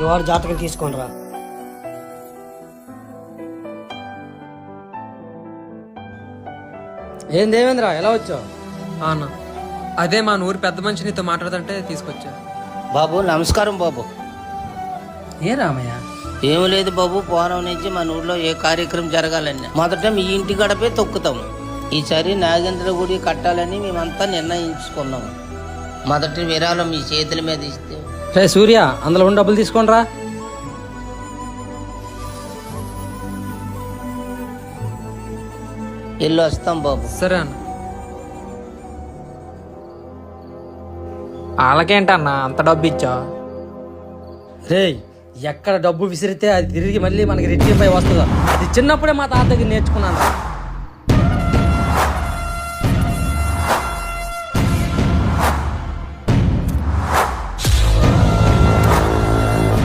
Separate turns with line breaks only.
వాడు జాతకం తీసుకోనరా.
ఏం దేవేంద్ర ఎలా వచ్చావు?
అన్న అదే మా ఊరు పెద్ద మనిషి నీతో మాట్లాడుతుంటే తీసుకొచ్చా.
బాబు నమస్కారం బాబు.
ఏ రామయ్య?
ఏం లేదు బాబు, పూర్వం నుంచి మన ఊర్లో ఏ కార్యక్రమం జరగాలని మొదట మీ ఇంటి గడపే తొక్కుతాం. ఈసారి నాగేంద్ర గుడి కట్టాలని మేమంతా నిర్ణయించుకున్నాం. మొదటి విరాళం మీ చేతుల మీద ఇస్తే.
రే సూర్య, అందులో ఉన్న డబ్బులు తీసుకోనరా.
వెళ్ళి వస్తాం బాబు.
సరే అన్న.
వాళ్ళకేంటన్నా అంత డబ్బు ఇచ్చా?
రే, ఎక్కడ డబ్బు విసిరితే అది తిరిగి మళ్ళీ మనకి రెట్టింపై వస్తుందా? అది చిన్నప్పుడే మా తాత దగ్గర నేర్చుకున్నాను.